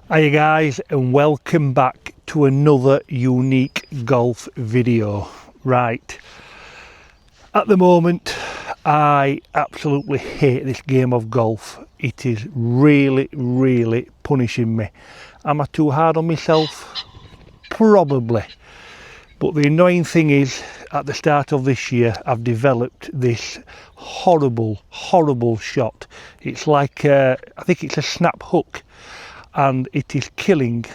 Hiya guys, and welcome back to another unique golf video. Right, at the moment I absolutely hate this game of golf. It is really punishing me. Am I too hard on myself? Probably. But the annoying thing is, at the start of this year I've developed this horrible shot. It's like I think it's a snap hook, and it is killing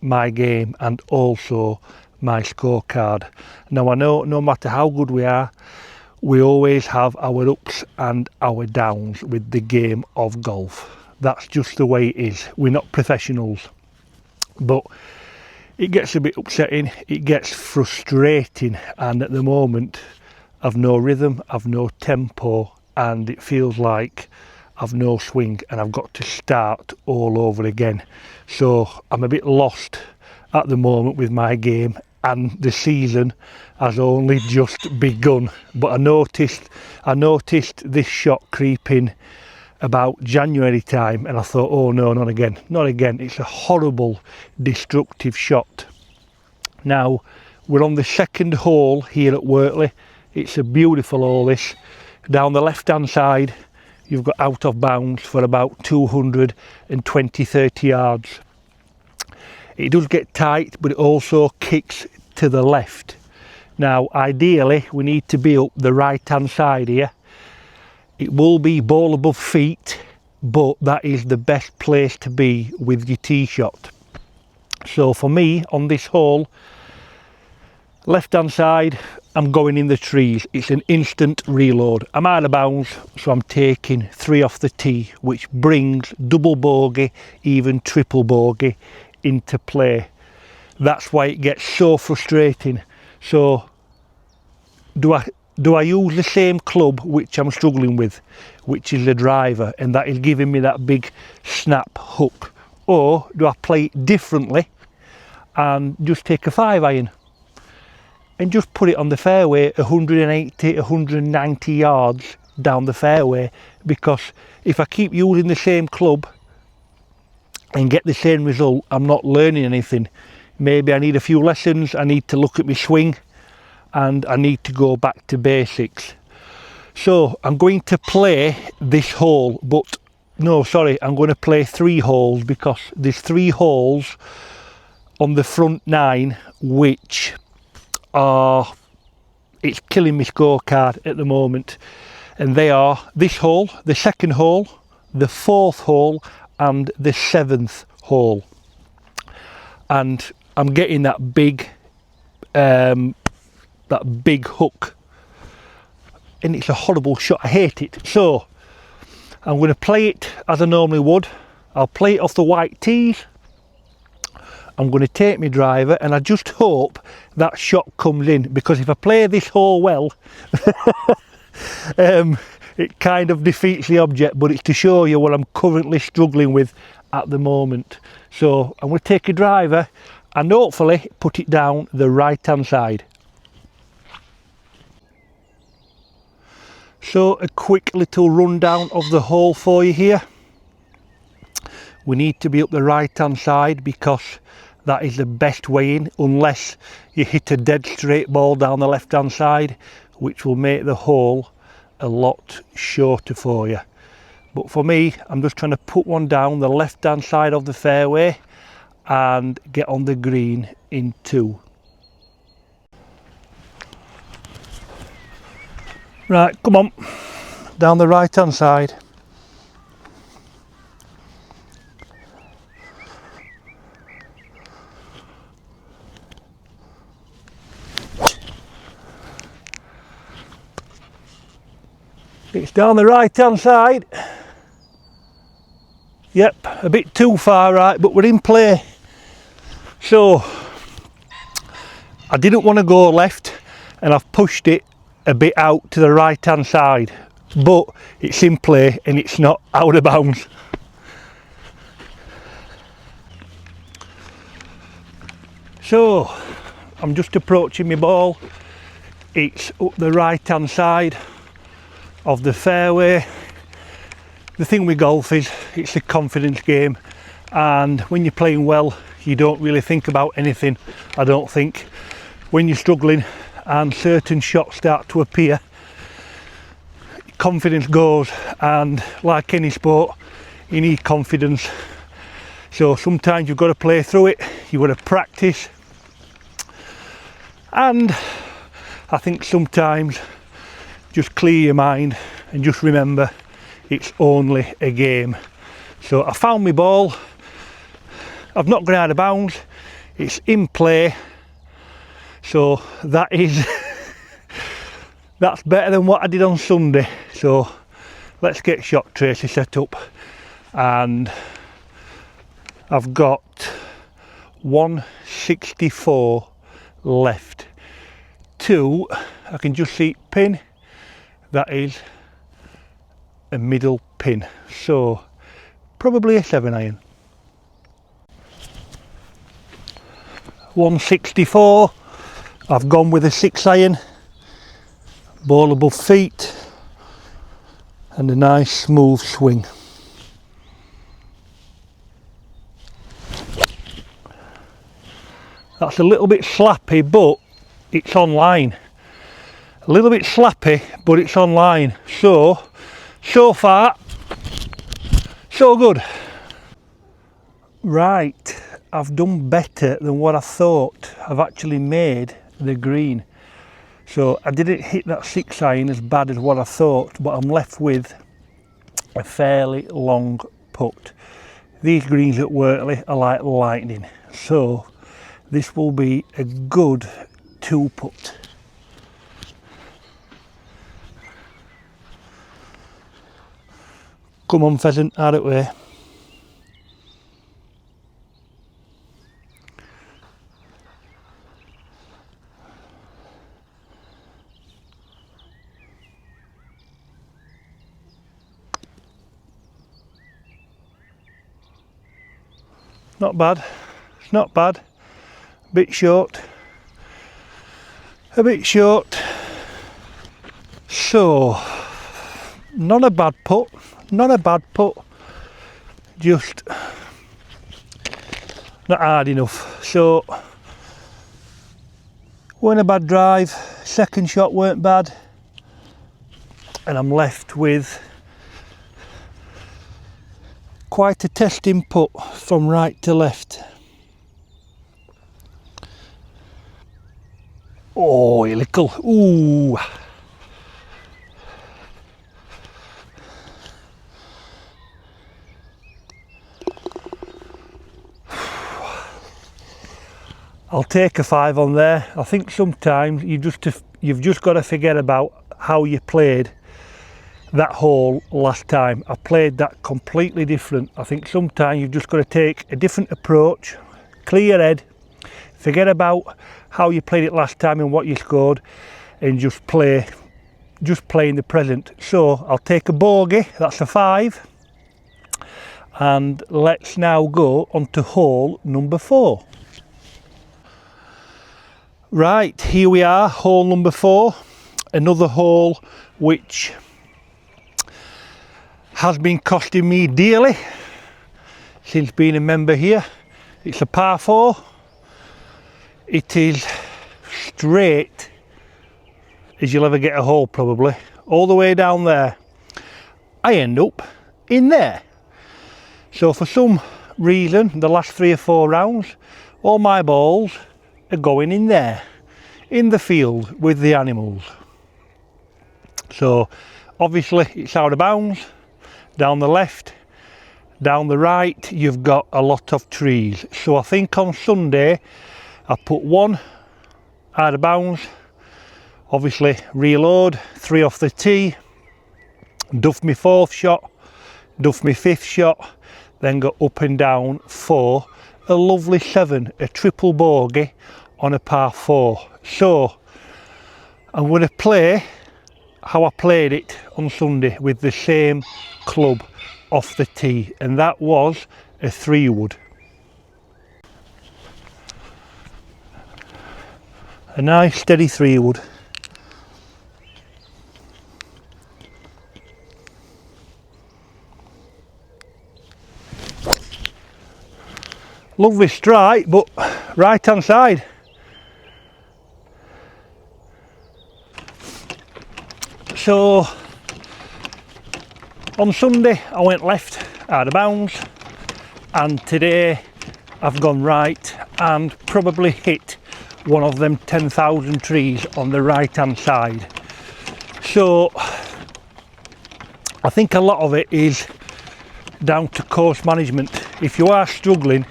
my game and also my scorecard. Now I know no matter how good we are, we always have our ups and our downs with the game of golf. That's just the way it is. We're not professionals. But it gets a bit upsetting, it gets frustrating, and at the moment I've no rhythm, I've no tempo, and it feels like I've no swing and I've got to start all over again. So I'm a bit lost at the moment with my game, and the season has only just begun. But I noticed this shot creeping about January time, and I thought, oh no, not again. It's a horrible destructive shot. Now we're on the second hole here at Wortley. It's a beautiful hole this. Down the left hand side you've got out of bounds for about 220-30 yards. It does get tight, but it also kicks to the left. Now ideally we need to be up the right hand side here. It will be ball above feet, but that is the best place to be with your tee shot. So for me on this hole, left hand side, I'm going in the trees. It's an instant reload. I'm out of bounds, so I'm taking 3 off the tee, which brings double bogey, even triple bogey into play. That's why it gets so frustrating. So do I use the same club which I'm struggling with, which is the driver, and that is giving me that big snap hook, or do I play it differently and just take a 5-iron and just put it on the fairway 180-190 yards down the fairway? Because if I keep using the same club and get the same result, I'm not learning anything. Maybe I need a few lessons, I need to look at my swing, and I need to go back to basics. So I'm going to play this hole, but no, sorry, I'm going to play 3 holes, because there's 3 holes on the front 9 which it's killing my scorecard at the moment, and they are this hole, the second hole, the 4th hole, and the 7th hole. And I'm getting that big hook, and it's a horrible shot. I hate it. So I'm going to play it as I normally would. I'll play it off the white tees. I'm going to take my driver, and I just hope that shot comes in, because if I play this hole well it kind of defeats the object, but it's to show you what I'm currently struggling with at the moment. So I'm going to take a driver and hopefully put it down the right hand side. So a quick little rundown of the hole for you here. We need to be up the right hand side, because that is the best way in, unless you hit a dead straight ball down the left hand side, which will make the hole a lot shorter for you. But for me, I'm just trying to put one down the left hand side of the fairway and get on the green in 2. Right, come on, down the right hand side. It's down the right hand side. Yep, a bit too far right, but we're in play. So I didn't want to go left, and I've pushed it a bit out to the right hand side, but it's in play and it's not out of bounds. So I'm just approaching my ball. It's up the right hand side of the fairway. The thing with golf is it's a confidence game, and when you're playing well you don't really think about anything. I don't think. When you're struggling and certain shots start to appear, confidence goes, and like any sport you need confidence. So sometimes you've got to play through it, you've got to practice, and I think sometimes just clear your mind and just remember it's only a game. So I found my ball, I've not gone out of bounds, it's in play, so that is that's better than what I did on Sunday. So let's get shot tracer set up, and I've got 164 left. Two, I can just see pin, that is a middle pin, so probably a 7-iron. 164, I've gone with a 6-iron, ball above feet and a nice smooth swing. That's a little bit slappy, but it's online. A little bit slappy, but it's online. So far, so good. Right, I've done better than what I thought. I've actually made the green. So I didn't hit that 6-iron as bad as what I thought, but I'm left with a fairly long putt. These greens at Wortley are like lightning. So this will be a good 2-putt. Come on, pheasant, out of the way. Not bad, it's not bad. A bit short. So, not a bad putt, just not hard enough. So, weren't a bad drive, second shot weren't bad, and I'm left with quite a testing putt from right to left. Oh, helical, ooh. I'll take a 5 on there. I think sometimes you've just got to forget about how you played that hole last time. I played that completely different. I think sometimes you've just got to take a different approach, clear your head, forget about how you played it last time and what you scored, and just play in the present. So I'll take a bogey, that's a 5, and let's now go on to hole number 4. Right, here we are, hole number 4, another hole which has been costing me dearly since being a member here. It's a par 4. It is straight as you'll ever get a hole, probably, all the way down there. I end up in there. So for some reason, the last 3 or 4 rounds, all my balls are going in there, in the field with the animals. So obviously it's out of bounds. Down the left, down the right, you've got a lot of trees. So I think on Sunday I put 1 out of bounds, obviously reload, 3 off the tee, duff my 4th shot, duff my 5th shot, then go up and down for a lovely 7, a triple bogey on a par 4. So I'm going to play how I played it on Sunday with the same club off the tee, and that was a 3-wood. A nice steady 3-wood. Lovely strike, but right hand side. So on Sunday I went left out of bounds, and today I've gone right and probably hit one of them 10,000 trees on the right hand side. So I think a lot of it is down to course management. If you are struggling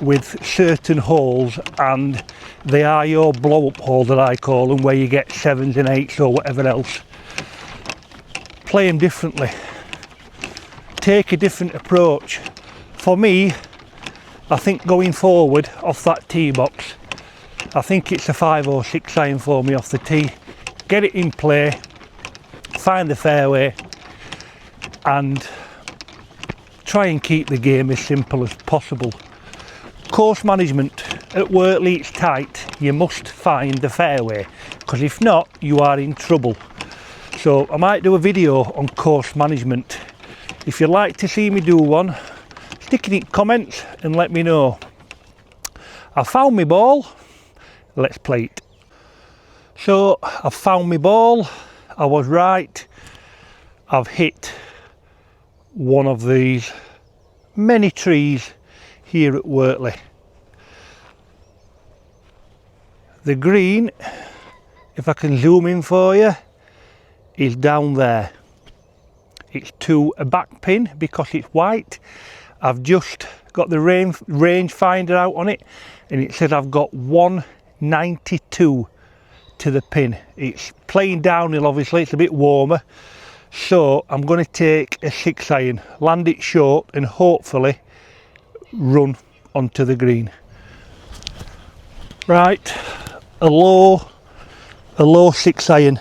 with certain holes, and they are your blow up holes that I call them, where you get 7s and 8s or whatever else, play them differently, take a different approach. For me, I think going forward off that tee box, I think it's a 5 or 6 iron for me off the tee. Get it in play, find the fairway, and try and keep the game as simple as possible. Course management at Wortley, it's tight. You must find the fairway, because if not, you are in trouble. So I might do a video on course management. If you'd like to see me do one, stick it in comments and let me know. I found my ball, let's play it. So I found my ball, I was right. I've hit one of these many trees here at Wortley. The green, if I can zoom in for you, is down there. It's to a back pin because it's white. I've just got the range finder out on it, and it says I've got 192 to the pin. It's playing downhill, obviously, it's a bit warmer. So I'm going to take a 6 iron, land it short, and hopefully run onto the green. Right, a low 6 iron.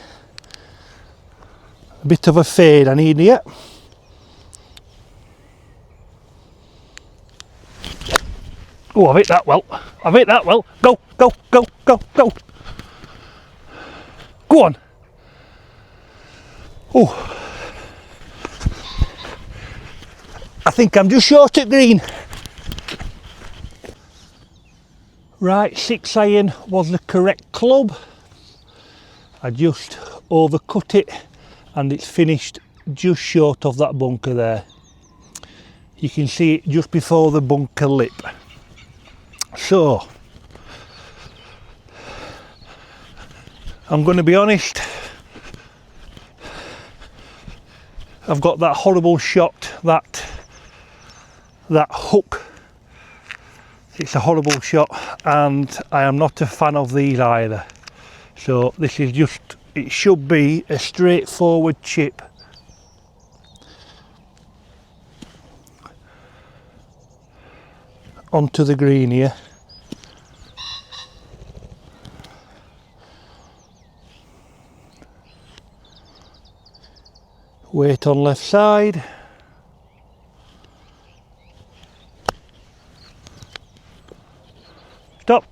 A bit of a fade I need here. Oh, I've hit that well. I've hit that well. Go, go, go, go, go. Go on. Oh. I think I'm just short at green. Right, 6 iron was the correct club. I just overcut it, and it's finished just short of that bunker there. You can see it just before the bunker lip. So I'm going to be honest, I've got that horrible shot, that hook. It's a horrible shot, and I am not a fan of these either. So this is just, it should be a straightforward chip. Onto the green here. Weight on left side. Stop.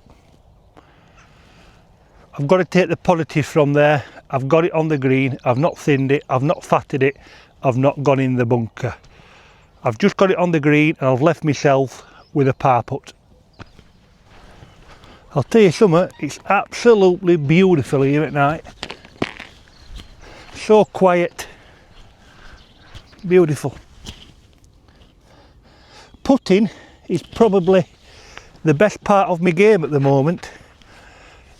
I've got to take the positive from there. I've got it on the green. I've not thinned it. I've not fatted it. I've not gone in the bunker. I've just got it on the green, and I've left myself with a par putt. I'll tell you something, it's absolutely beautiful here at night. So quiet. Beautiful. Putting is probably the best part of my game at the moment.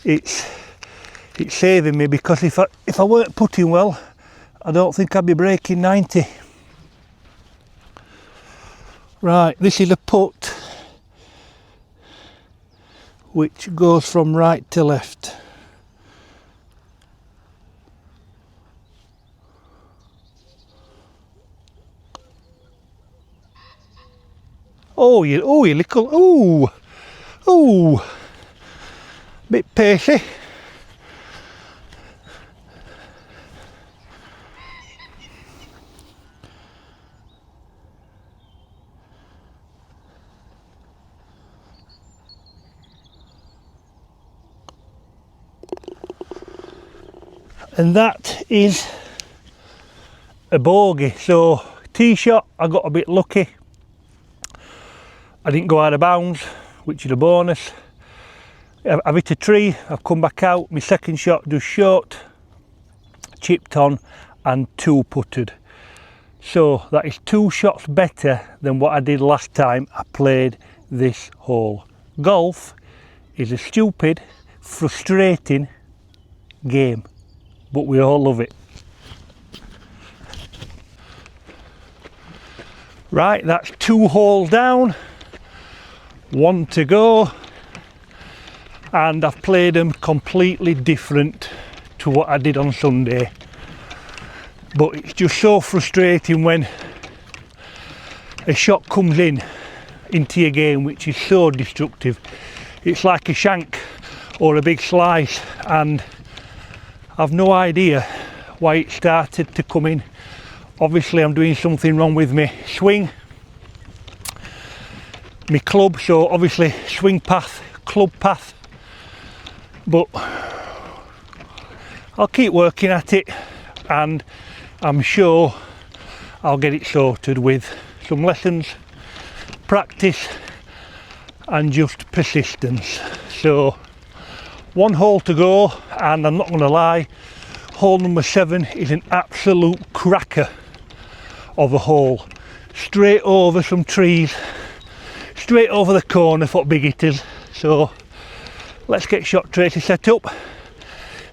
It's saving me, because if I weren't putting well, I don't think I'd be breaking 90. Right, this is a putt which goes from right to left. Oh, you little, bit pacey. And that is a bogey. So tee shot, I got a bit lucky. I didn't go out of bounds. which is a bonus. I've hit a tree, I've come back out, my second shot just short, chipped on and 2 putted. So that is 2 shots better than what I did last time I played this hole. Golf is a stupid, frustrating game, but we all love it. Right, that's 2 holes down, 1 to go, and I've played them completely different to what I did on Sunday. But it's just so frustrating when a shot comes into your game which is so destructive. It's like a shank or a big slice, and I've no idea why it started to come in. Obviously I'm doing something wrong with my swing, my club, so obviously swing path, club path, but I'll keep working at it, and I'm sure I'll get it sorted with some lessons, practice and just persistence. So 1 hole to go, and I'm not going to lie, hole number 7 is an absolute cracker of a hole. Straight over some trees, straight over the corner for big hitters. So let's get shot tracer set up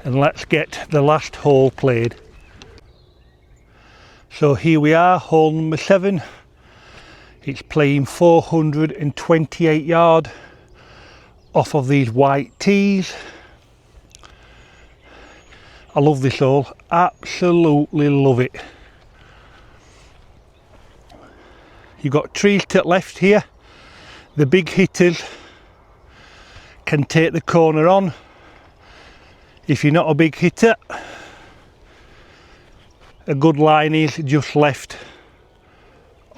and let's get the last hole played. So here we are, hole number 7. It's playing 428 yard off of these white tees. I love this hole, absolutely love it. You've got trees to the left here. The big hitters can take the corner on. If you're not a big hitter, a good line is just left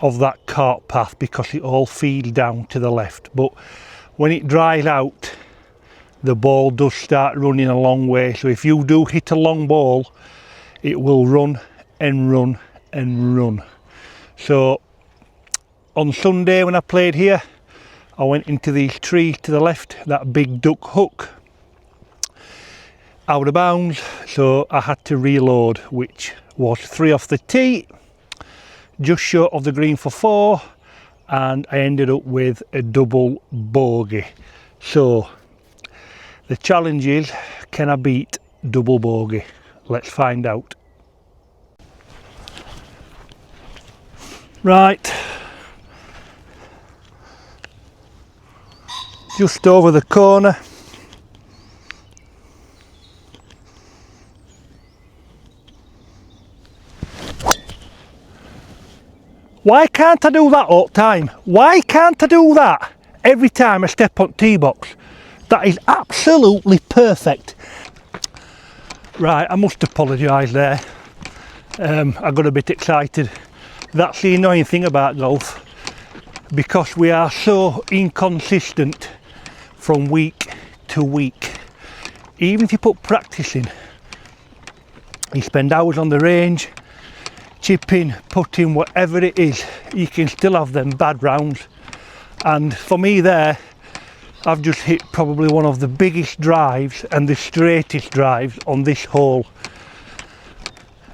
of that cart path because it all feeds down to the left. But when it dries out, the ball does start running a long way. So if you do hit a long ball, it will run and run and run. So on Sunday when I played here, I went into these trees to the left, that big duck hook, out of bounds, so I had to reload, which was 3 off the tee, just short of the green for 4, and I ended up with a double bogey. So the challenge is, can I beat double bogey? Let's find out. Right, just over the corner. Why can't I do that all the time? Why can't I do that every time I step on tee box? That is absolutely perfect. Right, I must apologise there. I got a bit excited. That's the annoying thing about golf, because we are so inconsistent from week to week. Even if you put practice in, you spend hours on the range, chipping, putting, whatever it is, you can still have them bad rounds. And for me there, I've just hit probably one of the biggest drives and the straightest drives on this hole.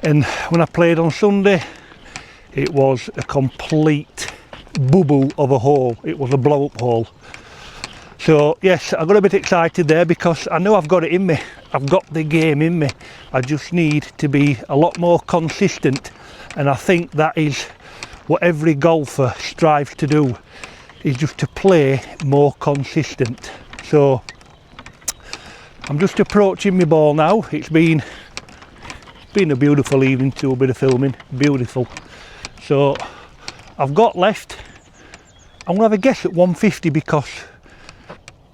And when I played on Sunday, it was a complete boo-boo of a hole. It was a blow-up hole. So yes, I got a bit excited there because I know I've got it in me. I've got the game in me. I just need to be a lot more consistent, and I think that is what every golfer strives to do, is just to play more consistent. So I'm just approaching my ball now. It's been a beautiful evening to a bit of filming, beautiful. So I've got left, I'm gonna have a guess at 150 because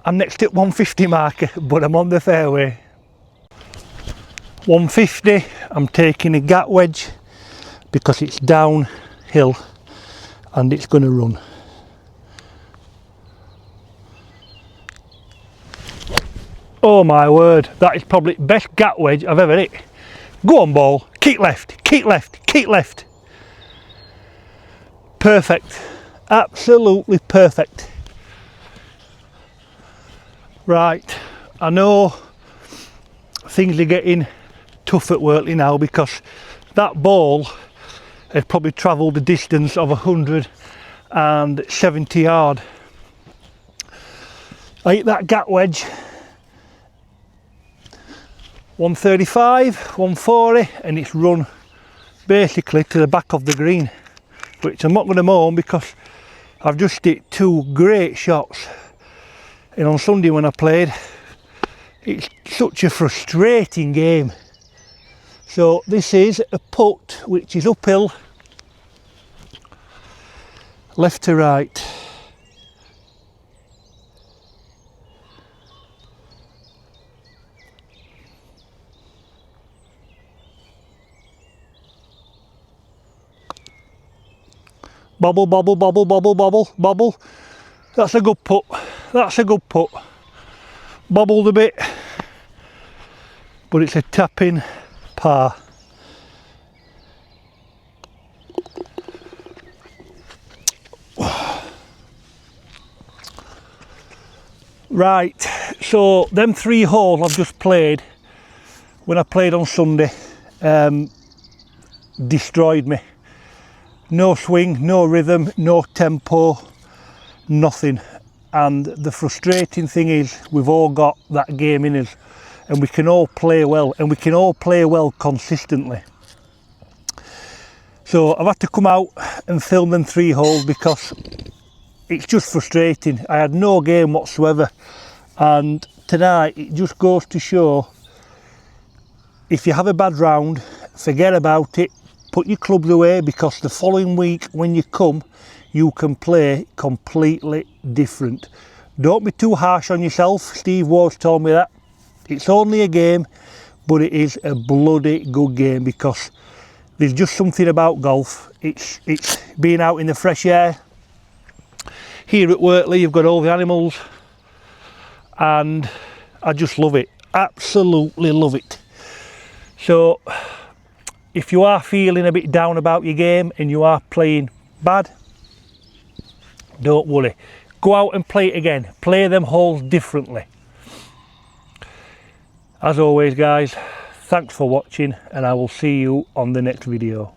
I'm next at 150 marker, but I'm on the fairway. 150, I'm taking a gap wedge because it's downhill and it's going to run. Oh my word, that is probably best gap wedge I've ever hit. Go on ball, keep left, keep left, keep left. Perfect, absolutely perfect. Right, I know things are getting tough at Wortley now because that ball has probably travelled a distance of 170 yard. I hit that gap wedge 135, 140, and it's run basically to the back of the green, which I'm not going to moan because I've just hit two great shots. And on Sunday when I played, it's such a frustrating game. So this is a putt which is uphill, left to right. Bobble, bobble, bobble, bobble, bobble, bobble. That's a good putt. That's a good putt. Bobbled a bit, but it's a tap-in par. Right, so them 3 holes I've just played, when I played on Sunday, destroyed me. No swing, no rhythm, no tempo, nothing. And the frustrating thing is we've all got that game in us and we can all play well, and we can all play well consistently. So I've had to come out and film them 3 holes because it's just frustrating. I had no game whatsoever, and tonight it just goes to show, if you have a bad round, forget about it, put your clubs away, because the following week when you come, you can play completely different. Don't be too harsh on yourself. Steve Ward's told me that. It's only a game, but it is a bloody good game, because there's just something about golf. It's being out in the fresh air. Here at Wortley you've got all the animals, and I just love it, absolutely love it. So if you are feeling a bit down about your game and you are playing bad, don't worry, go out and play it again, play them holes differently. As always guys, thanks for watching, and I will see you on the next video.